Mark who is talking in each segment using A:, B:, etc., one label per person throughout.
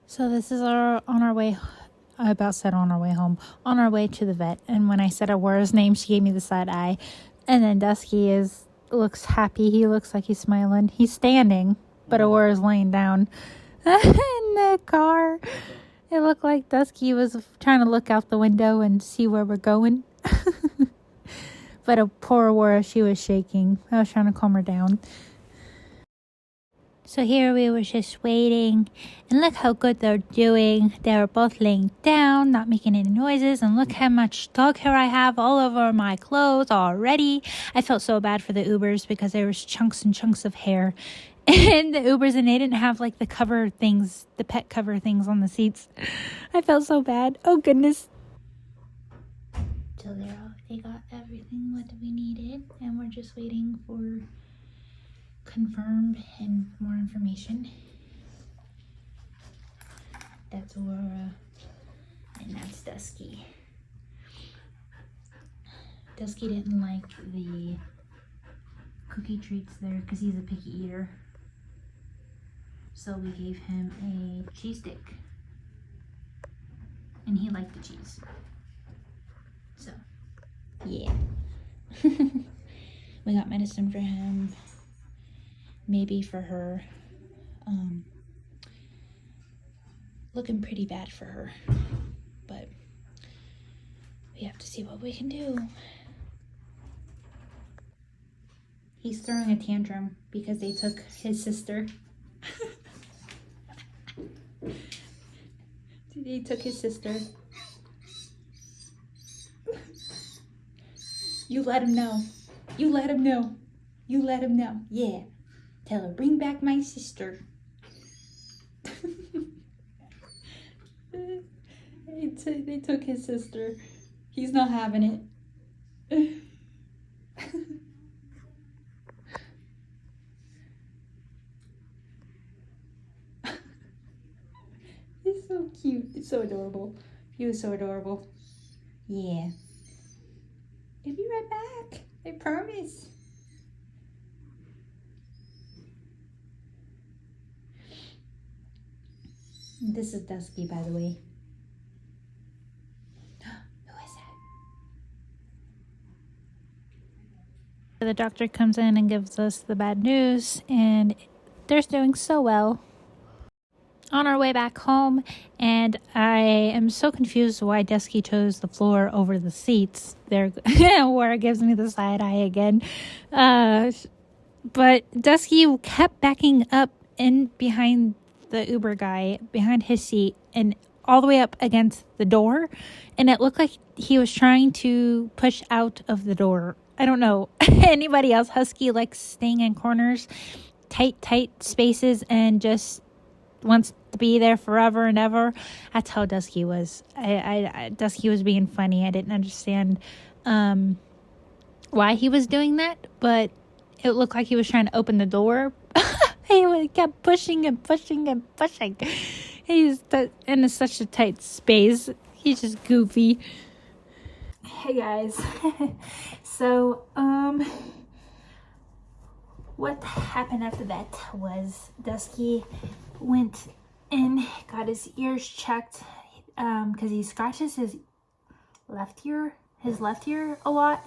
A: So this is on our way. I about said on our way home. On our way to the vet, and when I said Aurora's name, she gave me the side eye. And then Dusky looks happy. He looks like he's smiling. He's standing, but Aurora's laying down in the car. It looked like Dusky was trying to look out the window and see where we're going. But poor Aurora, she was shaking. I was trying to calm her down. So here we were just waiting, and look how good they're doing. They were both laying down, not making any noises, and look how much dog hair I have all over my clothes already. I felt so bad for the Ubers because there was chunks and chunks of hair in the Ubers, and they didn't have like the cover things, the pet cover things on the seats. I felt so bad. Oh goodness. So they got everything what we needed, and we're just waiting for confirmed and more information. That's Aurora, and that's Dusky. Dusky didn't like the cookie treats there because he's a picky eater. So we gave him a cheese stick, and he liked the cheese. So, yeah. We got medicine for him. Maybe for her. Looking pretty bad for her, but we have to see what we can do. He's throwing a tantrum because they took his sister. They took his sister. You let him know. You let him know. You let him know. Yeah. Tell her, bring back my sister. They took his sister. He's not having it. He's so cute. It's so adorable. He was so adorable. Yeah. I'll be right back. I promise. This is Dusky, by the way. Who is that? The doctor comes in and gives us the bad news, and they're doing so well. On our way back home, and I am so confused why Dusky chose the floor over the seats. There, where it gives me the side eye again. But Dusky kept backing up in behind the Uber guy, behind his seat, and all the way up against the door, and it looked like he was trying to push out of the door. I don't know. Anybody else? Husky likes staying in corners, tight spaces, and just wants to be there forever and ever. That's how Dusky was. Dusky was being funny. I didn't understand why he was doing that, but it looked like he was trying to open the door. He kept pushing and pushing and pushing. He's in such a tight space. He's just goofy. Hey guys. So, what happened after that was Dusky went in, got his ears checked, because he scratches his left ear a lot,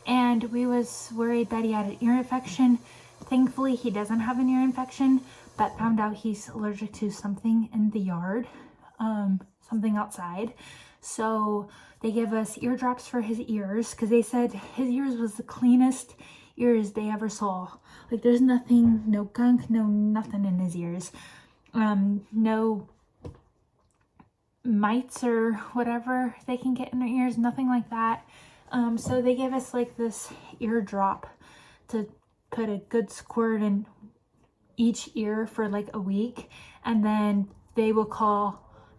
A: and we was worried that he had an ear infection. Thankfully, he doesn't have an ear infection, but found out he's allergic to something in the yard, something outside. So they gave us ear drops for his ears, because they said his ears was the cleanest ears they ever saw. Like, there's nothing, no gunk, no nothing in his ears. No mites or whatever they can get in their ears, nothing like that. So they gave us like this ear drop to put a good squirt in each ear for like a week, and then the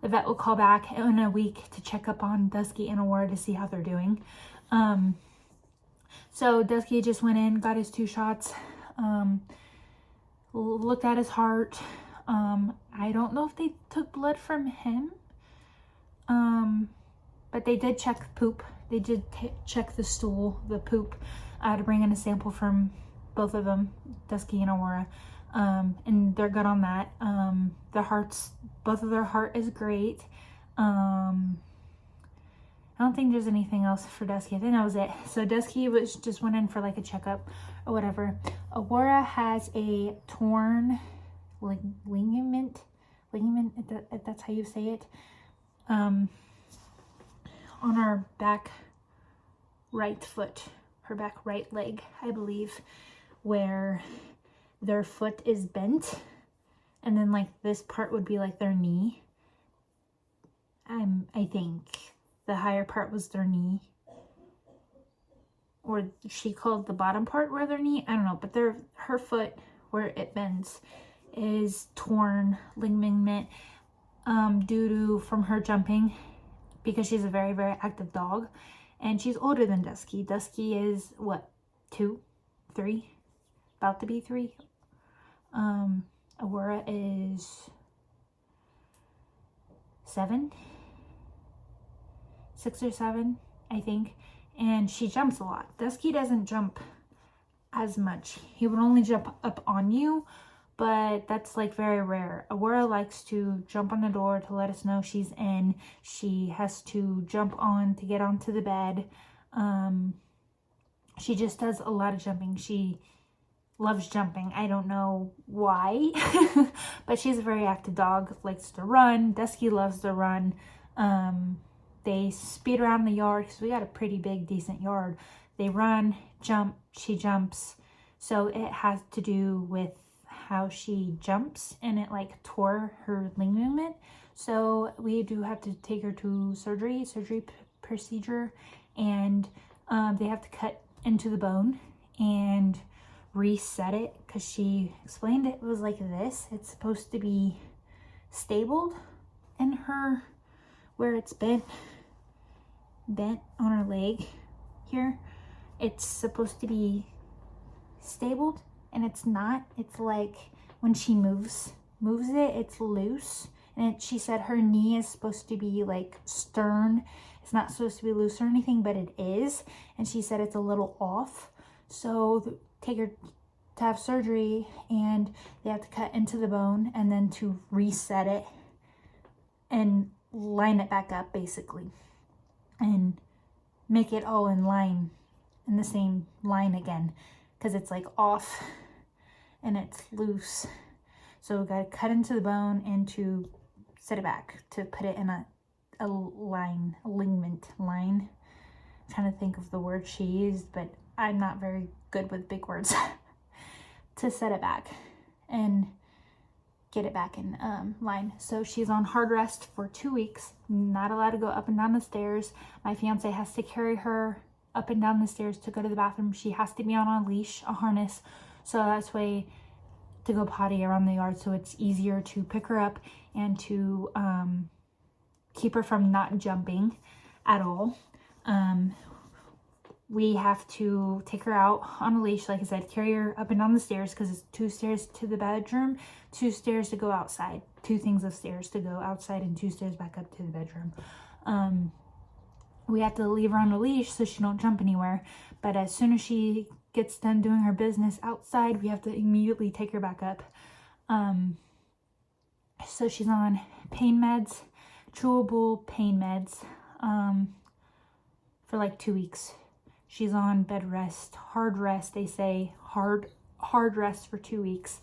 A: vet will call back in a week to check up on Dusky and Aurora to see how they're doing. So Dusky just went in, got his 2 shots, looked at his heart. I don't know if they took blood from him, but they did check poop. They did check the stool, the poop. I had to bring in a sample from both of them, Dusky and Aurora. and they're good on that. Both of their heart is great. I don't think there's anything else for Dusky. I think that was it. So Dusky just went in for like a checkup or whatever. Aurora has a torn ligament, if that's how you say it, on her back right foot, her back right leg, I believe, where their foot is bent, and then like this part would be like their knee. I think the higher part was their knee, or she called the bottom part where their knee, I don't know, but her foot where it bends is torn ligament due to from her jumping, because she's a very, very active dog, and she's older than Dusky. Dusky is what, 2, 3, about to be 3. Aurora is 7, 6 or 7, I think, and she jumps a lot. Dusky doesn't jump as much. He would only jump up on you, but that's like very rare. Aurora likes to jump on the door to let us know she's in. She has to jump on to get onto the bed. She just does a lot of jumping. She loves jumping. I don't know why, but she's a very active dog, likes to run. Dusky loves to run. They speed around the yard because we got a pretty big, decent yard. They run, jump, she jumps. So it has to do with how she jumps, and it like tore her ligament. So we do have to take her to surgery procedure, and they have to cut into the bone and reset it, because she explained it was like this. It's supposed to be stabled in her, where it's bent on her leg here. It's supposed to be stabled, and it's not. It's like when she moves it, it's loose. And she said her knee is supposed to be like stern. It's not supposed to be loose or anything, but it is. And she said it's a little off. So take her to have surgery, and they have to cut into the bone and then to reset it and line it back up, basically, and make it all in line, in the same line again, because it's like off and it's loose. So we got to cut into the bone and to set it back to put it in a ligament line. I'm trying to think of the word she used, but I'm not very good with big words. To set it back and get it back in line. So she's on hard rest for 2 weeks, not allowed to go up and down the stairs. My fiance has to carry her up and down the stairs to go to the bathroom. She has to be on a leash, a harness, so that's way to go potty around the yard, so it's easier to pick her up and to keep her from not jumping at all. We have to take her out on a leash, like I said, carry her up and down the stairs, because it's 2 stairs to the bedroom, 2 stairs to go outside, 2 things of stairs to go outside, and 2 stairs back up to the bedroom. We have to leave her on a leash so she don't jump anywhere, but as soon as she gets done doing her business outside, we have to immediately take her back up. So she's on pain meds, chewable pain meds, for like 2 weeks. She's on bed rest, hard rest. They say hard rest for 2 weeks.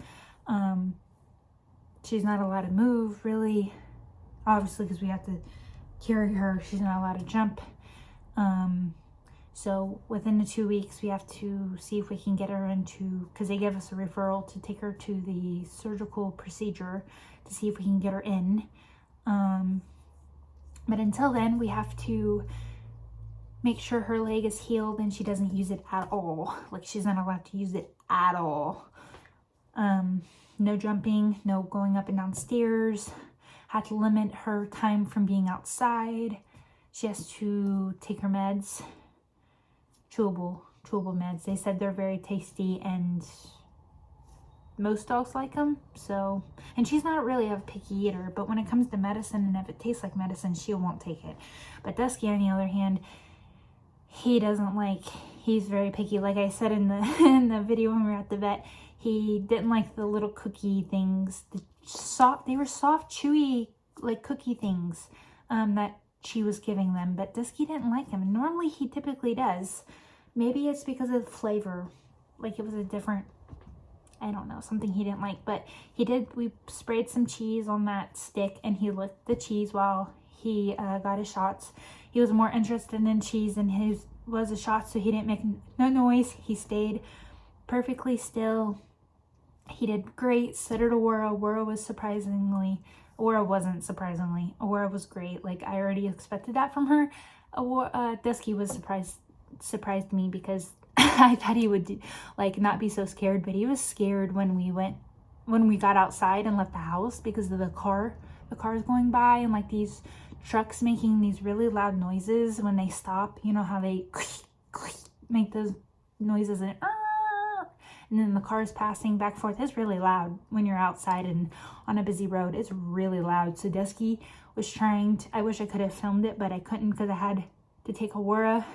A: She's not allowed to move, really, obviously, because we have to carry her. She's not allowed to jump. So within the 2 weeks, we have to see if we can get her into, because they give us a referral to take her to the surgical procedure to see if we can get her in. But until then, we have to make sure her leg is healed and she doesn't use it at all. Like, she's not allowed to use it at all. No jumping, no going up and down stairs. Had to limit her time from being outside. She has to take her meds, chewable meds. They said they're very tasty and most dogs like them. So, and she's not really a picky eater, but when it comes to medicine and if it tastes like medicine, she won't take it. But Dusky, on the other hand, he doesn't like, he's very picky. Like I said in the in the video when we were at the vet, He didn't like the little cookie things. They were soft, chewy, like cookie things that she was giving them. But Dusky didn't like them. Normally he typically does. Maybe it's because of the flavor. Like it was a different, I don't know, something he didn't like. But he did, we sprayed some cheese on that stick and he licked the cheese while he got his shots. He was more interested in cheese than his was a shot, so he didn't make no noise. He stayed perfectly still. He did great. So did Aurora. Aurora was surprisingly, Aurora wasn't surprisingly. Aurora was great. Like I already expected that from her. Dusky was surprised me because I thought he would like not be so scared, but he was scared when we got outside and left the house because of the cars going by and like these trucks making these really loud noises when they stop. You know how they make those noises and then the cars passing back and forth. It's really loud when you're outside and on a busy road. It's really loud. So Dusky was trying to, I wish I could have filmed it, but I couldn't because I had to take Aurora.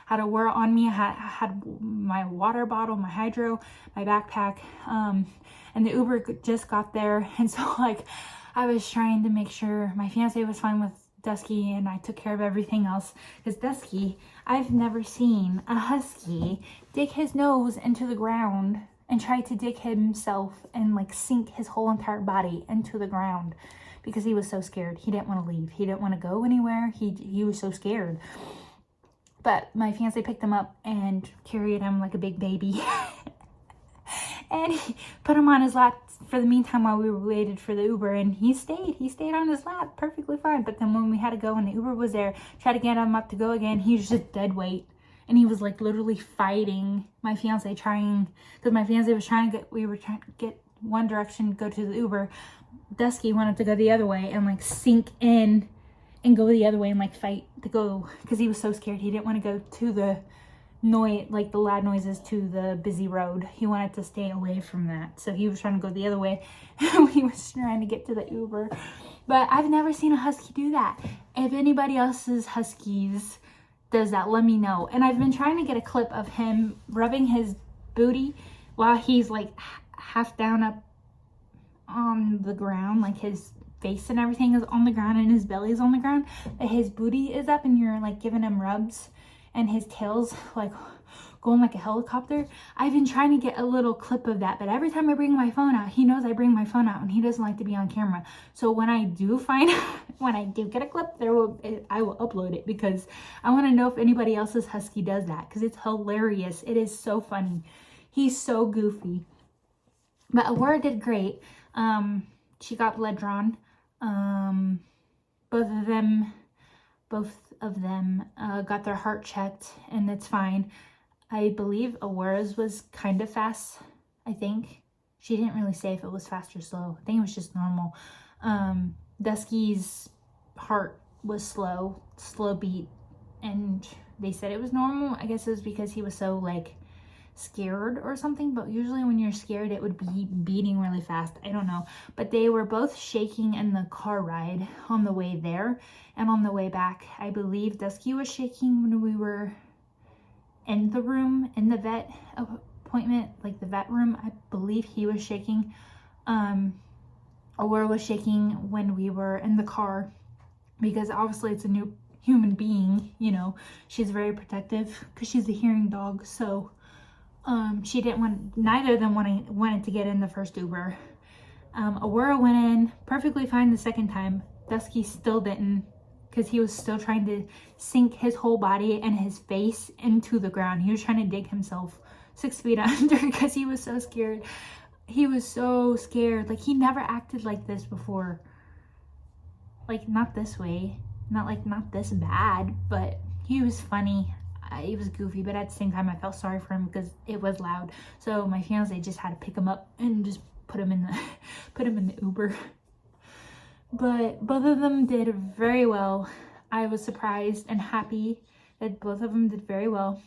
A: Had Aurora on me. I had my water bottle, my hydro, my backpack, and the Uber just got there. And so like I was trying to make sure my fiance was fine with Dusky and I took care of everything else. Because Dusky, I've never seen a husky dig his nose into the ground and try to dig himself and like sink his whole entire body into the ground because he was so scared. He didn't want to leave. He didn't want to go anywhere. He was so scared. But my fiance picked him up and carried him like a big baby. And he put him on his lap for the meantime while we waited for the Uber. And he stayed on his lap perfectly fine. But then when we had to go and the Uber was there, tried to get him up to go again, he was just dead weight. And he was like literally fighting my fiance, because my fiance was we were trying to get one direction, go to the Uber. Dusky wanted to go the other way and like sink in and go the other way and like fight to go, because he was so scared. He didn't want to go to the noise, like the loud noises, to the busy road. He wanted to stay away from that, so he was trying to go the other way. He was trying to get to the Uber. But I've never seen a husky do that. If anybody else's huskies does that, let me know. And I've been trying to get a clip of him rubbing his booty while he's like half down up on the ground, like his face and everything is on the ground and his belly is on the ground, but his booty is up and you're like giving him rubs and his tail's like going like a helicopter. I've been trying to get a little clip of that, but every time I bring my phone out, he knows I bring my phone out and he doesn't like to be on camera. So when I do get a clip, I will upload it because I want to know if anybody else's husky does that, because it's hilarious. It is so funny. He's so goofy. But Aurora did great. She got blood drawn. Both of them got their heart checked and it's fine. I believe Aurora's was kind of fast. I think she didn't really say if it was fast or slow. I think it was just normal. Dusky's heart was slow beat, and they said it was normal. I guess it was because he was so like scared or something, but usually when you're scared it would be beating really fast. I don't know, but they were both shaking in the car ride on the way there and on the way back. I believe Dusky was shaking when we were in the room, in the vet appointment, like the vet room. I believe he was shaking. Aurora was shaking when we were in the car, because obviously it's a new human being, you know. She's very protective because she's a hearing dog, so she didn't want, neither of them wanted to get in the first Uber. Aurora went in perfectly fine the second time. Dusky still didn't, because he was still trying to sink his whole body and his face into the ground. He was trying to dig himself 6 feet under because he was so scared. He was so scared. Like, he never acted like this before. Like, not this way. Not this bad, but he was funny. It was goofy, but at the same time I felt sorry for him because it was loud. So my fiance just had to pick him up and just put him in the Uber. But both of them did very well. I was surprised and happy that both of them did very well.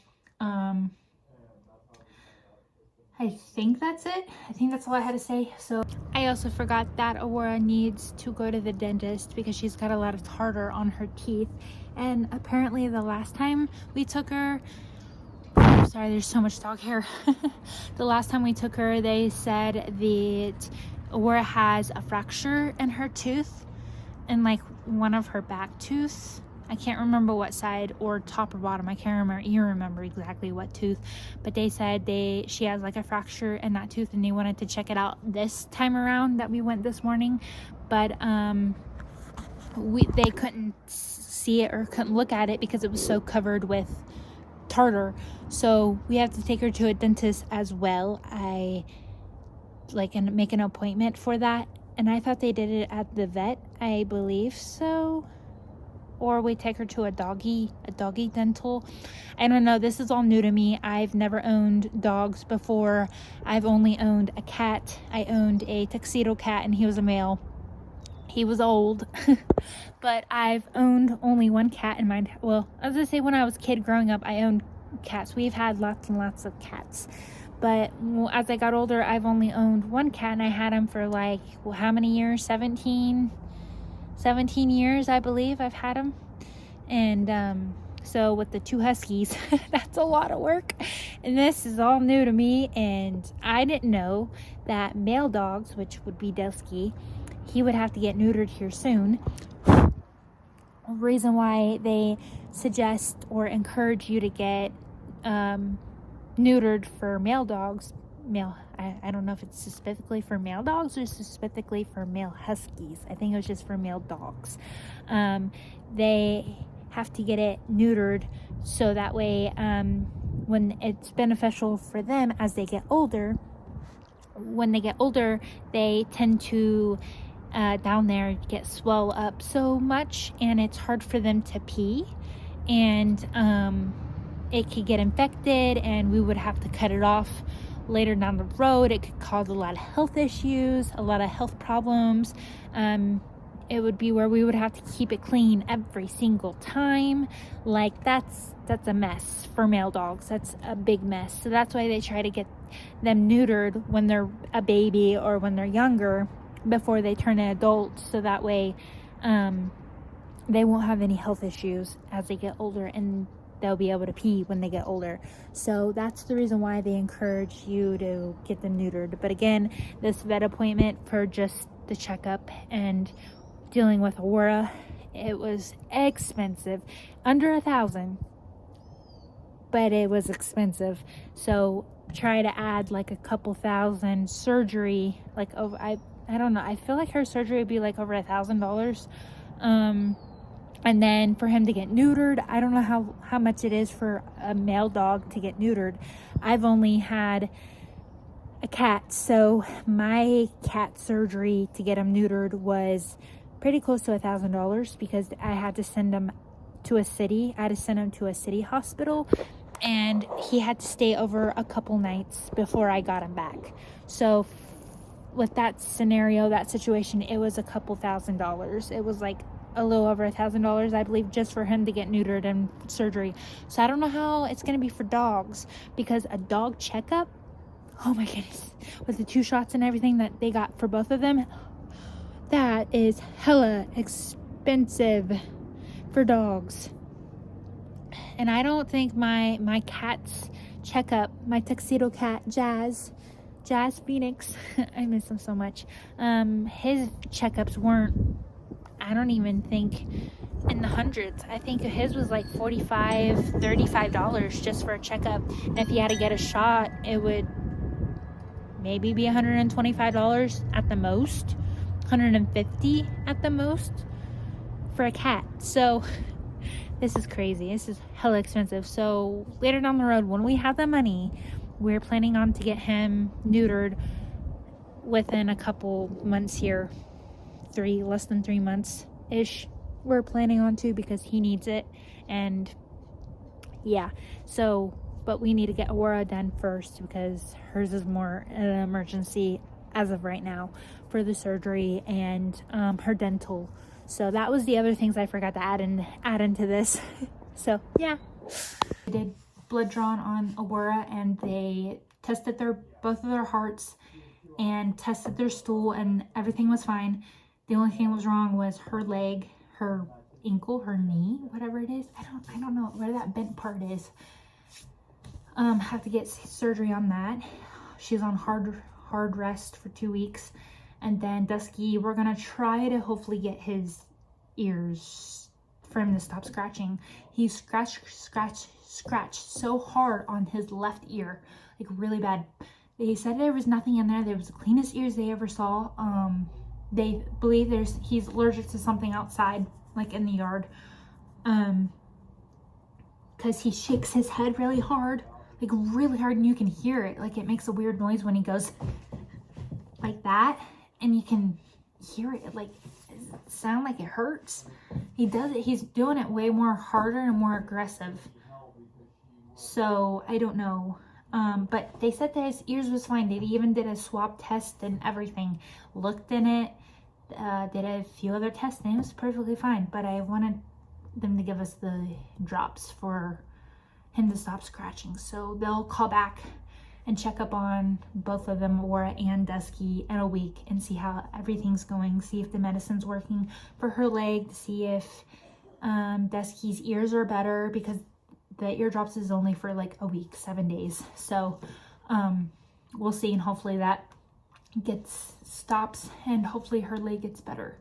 A: I think that's it. I think that's all I had to say. So I also forgot that Aurora needs to go to the dentist because she's got a lot of tartar on her teeth. And apparently the last time we took her, sorry, there's so much dog hair. The last time we took her, they said that Aurora has a fracture in her tooth, in like one of her back tooths. I can't remember what side, or top or bottom. I can't remember. You remember exactly what tooth, but they said she has like a fracture in that tooth, and they wanted to check it out this time around that we went this morning, but they couldn't see it or couldn't look at it because it was so covered with tartar. So we have to take her to a dentist as well. I and make an appointment for that, and I thought they did it at the vet, I believe so, or we take her to a doggy dental. I don't know, this is all new to me. I've never owned dogs before. I've only owned a cat. I owned a tuxedo cat, and he was a male. He was old. But I've owned only one cat in my, well, I was gonna say, when I was a kid growing up, I owned cats. We've had lots and lots of cats, but as I got older, I've only owned one cat, and I had him for like, well, how many years? 17 years, I believe I've had him. And so with the 2 Huskies, that's a lot of work, and this is all new to me. And I didn't know that male dogs, which would be Dusky, he would have to get neutered here soon. Reason why they suggest or encourage you to get neutered for male dogs, I don't know if it's specifically for male dogs or specifically for male Huskies. I think it was just for male dogs. They have to get it neutered so that way when it's beneficial for them as they get older. When they get older, they tend to down there get swell up so much, and it's hard for them to pee, and it could get infected, and we would have to cut it off later down the road. It could cause a lot of health issues, a lot of health problems. It would be where we would have to keep it clean every single time. Like that's a mess for male dogs. That's a big mess. So that's why they try to get them neutered when they're a baby or when they're younger, before they turn an adult, so that way they won't have any health issues as they get older, and they'll be able to pee when they get older. So that's the reason why they encourage you to get them neutered. But again, this vet appointment for just the checkup and dealing with Aurora, it was expensive, under $1,000, but it was expensive. So try to add like a couple thousand surgery, like over, I don't know, I feel like her surgery would be like over $1,000. And then for him to get neutered, I don't know how much it is for a male dog to get neutered. I've only had a cat, so my cat surgery to get him neutered was pretty close to $1,000, because I had to send him to a city. I had to send him to a city hospital, and he had to stay over a couple nights before I got him back. So with that scenario, that situation, it was a couple $1,000s. It was like a little over $1,000, I believe, just for him to get neutered and surgery. So I don't know how it's going to be for dogs, because a dog checkup, oh my goodness, with the 2 shots and everything that they got for both of them, that is hella expensive for dogs. And I don't think my cat's checkup, my tuxedo cat, Jazz Phoenix, I miss him so much, his checkups weren't, I don't even think, in the hundreds. I think his was like $45, $35 just for a checkup. And if he had to get a shot, it would maybe be $125 at the most, $150 at the most for a cat. So this is crazy. This is hella expensive. So later down the road, when we have the money, we're planning on to get him neutered within a couple months here. Less than 3 months ish. We're planning on to, because he needs it. And yeah, so, but we need to get Aurora done first, because hers is more an emergency as of right now for the surgery and her dental. So that was the other things I forgot to add into this. So yeah, I did blood drawn on Aurora, and they tested both of their hearts and tested their stool, and everything was fine. The only thing that was wrong was her leg, her ankle, her knee, whatever it is. I don't know where that bent part is. Have to get surgery on that. She's on hard rest for 2 weeks. And then Dusky, we're gonna try to hopefully get his ears for him to stop scratching. He scratched so hard on his left ear, like really bad. They said there was nothing in there. There was the cleanest ears they ever saw. They believe he's allergic to something outside, like in the yard. Because he shakes his head really hard, and you can hear it. Like it makes a weird noise when he goes like that, and you can hear it, like sound like it hurts. He's doing it way more harder and more aggressive. So I don't know. But they said that his ears was fine. They even did a swab test and everything. Looked in it, did a few other tests, and it was perfectly fine. But I wanted them to give us the drops for him to stop scratching. So they'll call back and check up on both of them, Aurora and Dusky, in a week and see how everything's going. See if the medicine's working for her leg. See if Dusky's ears are better, because the eardrops is only for like a week, 7 days. So we'll see, and hopefully that stops, and hopefully her leg gets better.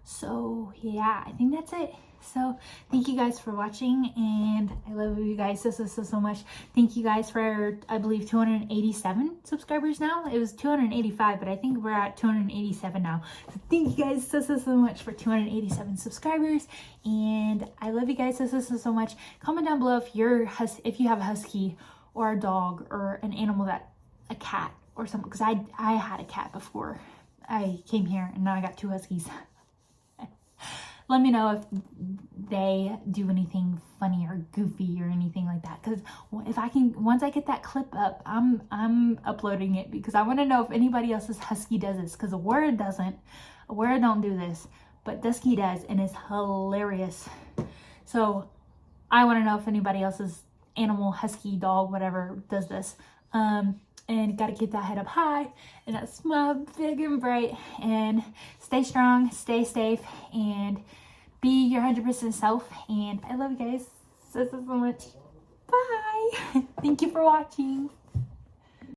A: So yeah, I think that's it. So thank you guys for watching, and I love you guys so much. Thank you guys for, I believe, 287 subscribers now. It was 285, but I think we're at 287 now. So thank you guys so much for 287 subscribers, and I love you guys so much. Comment down below if you have a husky or a dog or an animal, a cat or something, because I had a cat before I came here, and now I got 2 huskies. Let me know if they do anything funny or goofy or anything like that. Because once I get that clip up, I'm uploading it, because I want to know if anybody else's husky does this. Because Aurora doesn't. Aurora don't do this, but Dusky does, and it's hilarious. So I want to know if anybody else's animal, husky, dog, whatever, does this. And got to keep that head up high, and that smile big and bright, and stay strong, stay safe, and be your 100% self. And I love you guys so much. Bye. Thank you for watching.